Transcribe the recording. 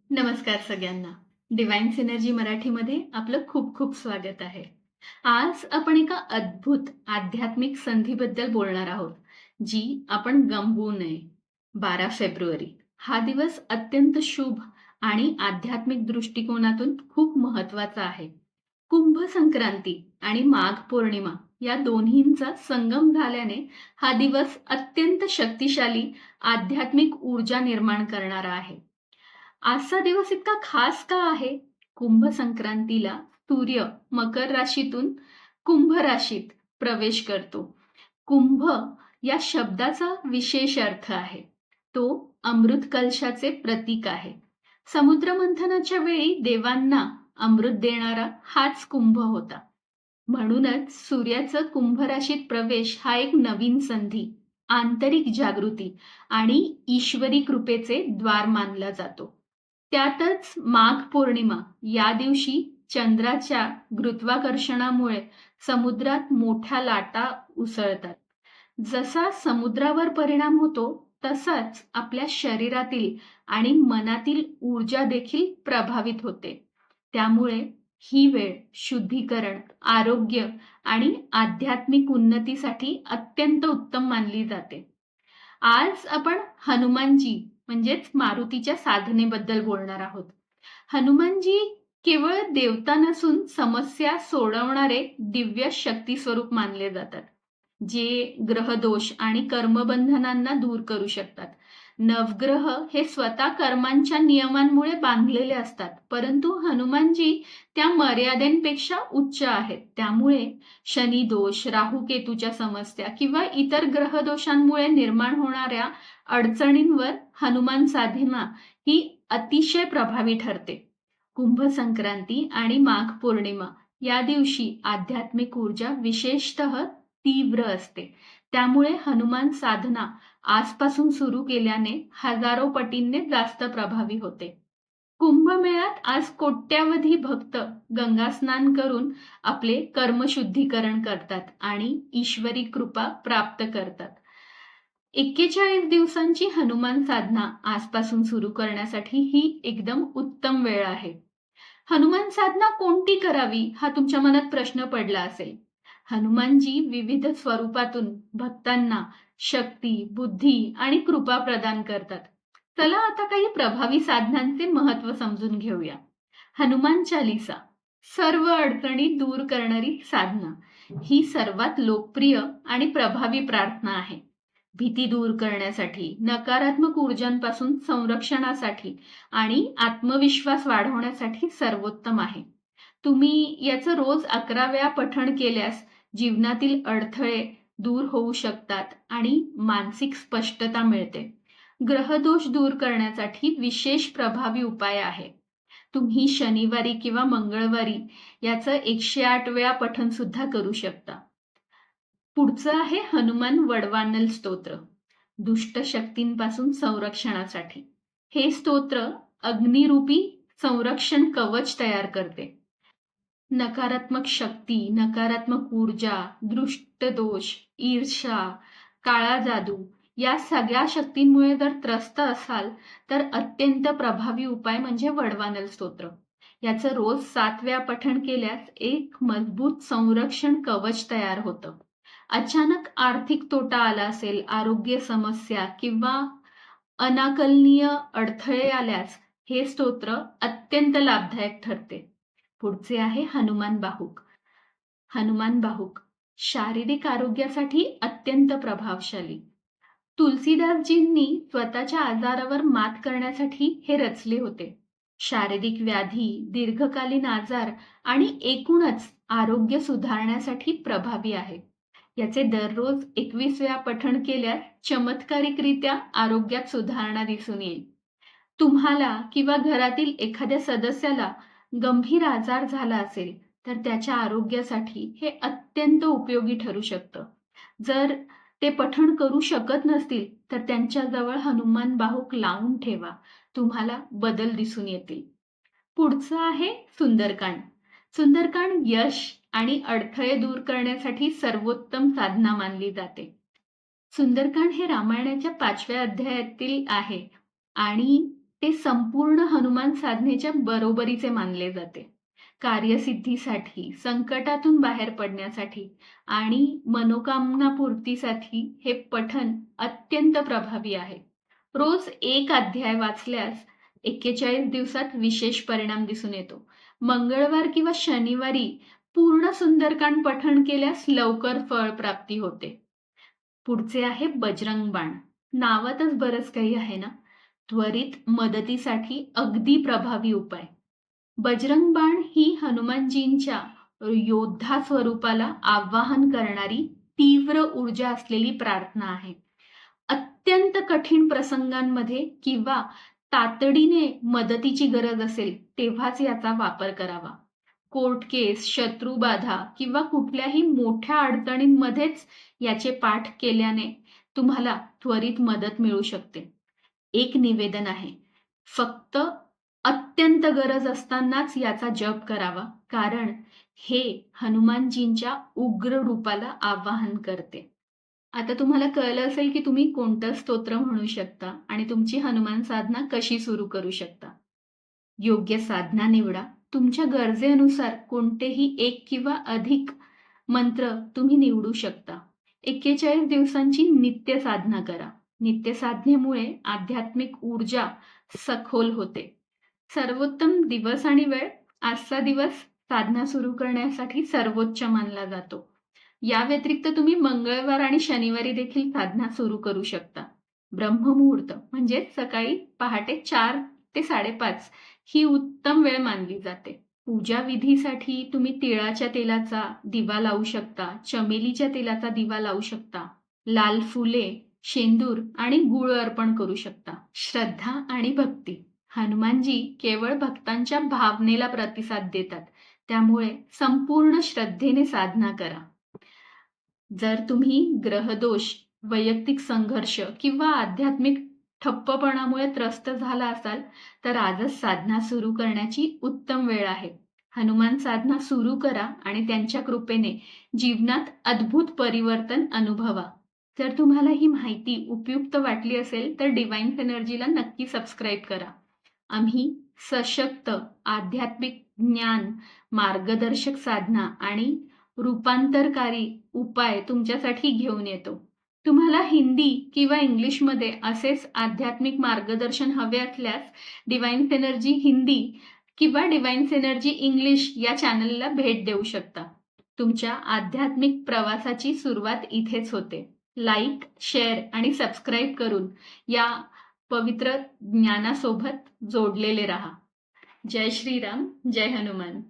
नमस्कार सगळ्यांना. Divine synergy मराठीमध्ये आपलं खूप खूप स्वागत आहे. आज आपण एका अद्भुत आध्यात्मिक संधीबद्दल बोलणार आहोत, जी आपण गमावू नये. 12 फेब्रुवारी हा दिवस अत्यंत शुभ आणि आध्यात्मिक दृष्टिकोनातून खूप महत्त्वाचा आहे. कुंभ संक्रांती आणि माघ पौर्णिमा या दोन्हींचा संगम झाल्याने हा दिवस अत्यंत शक्तिशाली आध्यात्मिक ऊर्जा निर्माण करणारा आहे. आजचा दिवस इतका खास का आहे? कुंभ संक्रांतीला सूर्य मकर राशीतून कुंभ राशीत प्रवेश करतो. कुंभ या शब्दाचा विशेष अर्थ आहे. तो अमृत कलशाचे प्रतीक आहे. समुद्रमंथनाच्या वेळी देवांना अमृत देणारा हाच कुंभ होता. म्हणूनच सूर्याचं कुंभ राशीत प्रवेश हा एक नवीन संधी, आंतरिक जागृती आणि ईश्वरी कृपेचे द्वार मानला जातो. त्यातच माघ पौर्णिमा या दिवशी चंद्राच्या गुरुत्वाकर्षणामुळे समुद्रात मोठ्या लाटा उसळतात. जसा समुद्रावर परिणाम होतो, तसाच आपल्या शरीरातील आणि मनातील ऊर्जा देखील प्रभावित होते. त्यामुळे ही वेळ शुद्धीकरण, आरोग्य आणि आध्यात्मिक उन्नतीसाठी अत्यंत उत्तम मानली जाते. आज आपण हनुमानजी म्हणजेच मारुतीच्या साधनेबद्दल बोलणार आहोत. हनुमानजी केवळ देवता नसून समस्या सोडवणारे दिव्य शक्ती स्वरूप मानले जातात. जे ग्रहदोष आणि कर्मबंधनांना दूर करू शकतात. नवग्रह हे स्वतः कर्मांच्या नियमांमुळे बांधलेले असतात, परंतु हनुमानजी त्या मर्यादेपेक्षा उच्च आहेत. त्यामुळे शनी दोष, राहू केतूच्या समस्या किंवा इतर ग्रहदोषांमुळे निर्माण होणाऱ्या अडचणींवर हनुमान साधना ही अतिशय प्रभावी ठरते. कुंभ संक्रांती आणि माघ पौर्णिमा या दिवशी आध्यात्मिक ऊर्जा विशेषतः तीव्र असते. त्यामुळे हनुमान साधना आजपासून सुरू केल्याने हजारो पटींनी जास्त प्रभावी होते. कुंभमेळ्यात आज कोट्यावधी भक्त गंगा स्नान करून आपले कर्मशुद्धीकरण करतात आणि ईश्वरी कृपा प्राप्त करतात. 41 दिवसांची हनुमान साधना आजपासून सुरू करण्यासाठी ही एकदम उत्तम वेळ आहे. हनुमान साधना कोणती करावी हा तुमच्या मनात प्रश्न पडला असेल. हनुमानजी विविध स्वरूपातून भक्तांना शक्ती, बुद्धी आणि कृपा प्रदान करतात. चला आता काही प्रभावी साधनांचे महत्त्व समजून घेऊया. हनुमान चालीसा सर्व अडचणी दूर करणारी साधना. ही सर्वात लोकप्रिय आणि प्रभावी प्रार्थना आहे. भीती दूर करण्यासाठी, नकारात्मक ऊर्जांपासून संरक्षणासाठी आणि आत्मविश्वास वाढवण्यासाठी सर्वोत्तम आहे. तुम्ही याचं रोज 11 वेळा पठण केल्यास जीवनातील अडथळे दूर होऊ शकतात आणि मानसिक स्पष्टता मिळते. ग्रहदोष दूर करण्यासाठी विशेष प्रभावी उपाय आहे. तुम्ही शनिवारी किंवा मंगळवारी याचं 108 वेळा पठण सुद्धा करू शकता. पुढचं आहे हनुमान वडवानल स्तोत्र. दुष्ट शक्तींपासून संरक्षणासाठी. हे स्तोत्र अग्निरूपी संरक्षण कवच तयार करते. नकारात्मक शक्ती, नकारात्मक ऊर्जा, दृष्ट दोष, ईर्ष्या, काळा जादू या सगळ्या शक्तींमुळे जर त्रस्त असाल तर अत्यंत प्रभावी उपाय म्हणजे वडवानल स्तोत्र. याचं रोज 7 वेळा पठण केल्यास एक मजबूत संरक्षण कवच तयार होतं. अचानक आर्थिक तोटा आला असेल, आरोग्य समस्या किंवा अनाकलनीय अडथळे आल्यास हे स्तोत्र अत्यंत लाभदायक ठरते. पुढचे आहे हनुमान बाहुक. हनुमान बाहुक शारीरिक आरोग्यासाठी अत्यंत प्रभावशाली. तुलसीदासजींनी स्वतःच्या आजारावर मात करण्यासाठी हे रचले होते. शारीरिक व्याधी, दीर्घकालीन आजार आणि एकूणच आरोग्य सुधारण्यासाठी प्रभावी आहे. याचे दररोज 21 वेळा पठण केल्यास चमत्कारिकरित्या आरोग्यात सुधारणा दिसून येईल. तुम्हाला किंवा घरातील एखाद्या सदस्याला गंभीर आजार झाला असेल तर त्याच्या आरोग्यासाठी हे अत्यंत उपयोगी ठरू शकतं. जर ते पठण करू शकत नसतील तर त्यांच्याजवळ हनुमान बाहुक लावून ठेवा. तुम्हाला बदल दिसून येतील. पुढचं आहे सुंदरकांड. सुंदरकांड यश आणि अडथळे दूर करण्यासाठी सर्वोत्तम साधना मानली जाते. सुंदरकांड हे रामायणाच्या 5व्या अध्यायातील आहे आणि ते संपूर्ण हनुमान साधनेच्या बरोबरीचे मानले जाते. कार्यसिद्धीसाठी, संकटातून बाहेर पडण्यासाठी आणि मनोकामना पूर्तीसाठी हे पठण अत्यंत प्रभावी आहे. रोज एक अध्याय वाचल्यास 41 दिवसात विशेष परिणाम दिसून येतो. मंगळवार किंवा शनिवारी पूर्ण सुंदरकांड पठण केल्यास लवकर फळ प्राप्ती होते. पुढचे आहे बजरंग बाण. नावातच बरंच काही आहे ना. त्वरित मदतीसाठी अगदी प्रभावी उपाय. बजरंग बाण ही हनुमानजींच्या योद्धा स्वरूपाला आवाहन करणारी तीव्र ऊर्जा असलेली प्रार्थना आहे. अत्यंत कठीण प्रसंगांमध्ये किंवा तातडीने मदतीची गरज असेल तेव्हाच याचा वापर करावा. कोर्ट केस, शत्रुबाधा किंवा कुठल्याही मोठ्या अडचणींमध्येच याचे पाठ केल्याने तुम्हाला त्वरित मदत मिळू शकते. एक निवेदन आहे, फक्त अत्यंत गरज असतानाच याचा जप करावा, कारण हे हनुमानजींच्या उग्र रूपाला आवाहन करते. आता तुम्हाला कळलं असेल की तुम्ही कोणतं स्तोत्र म्हणू शकता आणि तुमची हनुमान साधना कशी सुरू करू शकता. योग्य साधना निवडा. तुमच्या गरजेनुसार कोणतेही एक किंवा अधिक मंत्र तुम्ही निवडू शकता. 41 दिवसांची नित्य साधना करा. नित्य साधनेमुळे आध्यात्मिक ऊर्जा सखोल होते. सर्वोत्तम दिवस आणि वेळ. आजचा दिवस साधना सुरू करण्यासाठी सर्वोच्च मानला जातो. या व्यतिरिक्त तुम्ही मंगळवार आणि शनिवारी देखील साधना सुरू करू शकता. ब्रह्ममुहूर्त म्हणजे सकाळी पहाटे 4 ते 5:30 ही उत्तम वेळ मानली जाते. पूजा विधीसाठी तुम्ही तिळाच्या तेलाचा दिवा लावू शकता, चमेलीच्या तेलाचा दिवा लावू शकता, लाल फुले, शेंदूर आणि गूळ अर्पण करू शकता. श्रद्धा आणि भक्ती. हनुमानजी केवळ भक्तांच्या भावनेला प्रतिसाद देतात. त्यामुळे संपूर्ण श्रद्धेने साधना करा. जर तुम्ही ग्रहदोष, वैयक्तिक संघर्ष किंवा आध्यात्मिक ठप्पपणामुळे त्रस्त झाला असाल तर आजच साधना सुरू करण्याची उत्तम वेळ आहे. हनुमान साधना सुरू करा आणि त्यांच्या कृपेने जीवनात अद्भुत परिवर्तन अनुभवा. जर तुम्हाला ही माहिती उपयुक्त वाटली असेल तर डिवाइन एनर्जीला नक्की सबस्क्राईब करा. आम्ही सशक्त आध्यात्मिक ज्ञान, मार्गदर्शक साधना आणि रूपांतरकारी उपाय तुमच्यासाठी घेऊन येतो. तुम्हाला हिंदी किंवा इंग्लिशमध्ये असेच आध्यात्मिक मार्गदर्शन हवे असल्यास डिवाइन एनर्जी हिंदी किंवा डिवाइन एनर्जी इंग्लिश या चॅनलला भेट देऊ शकता. तुमच्या आध्यात्मिक प्रवासाची सुरुवात इथेच होते. लाईक, शेअर आणि सबस्क्राईब करून या पवित्र ज्ञानासोबत जोडलेले राहा. जय श्रीराम, जय हनुमान.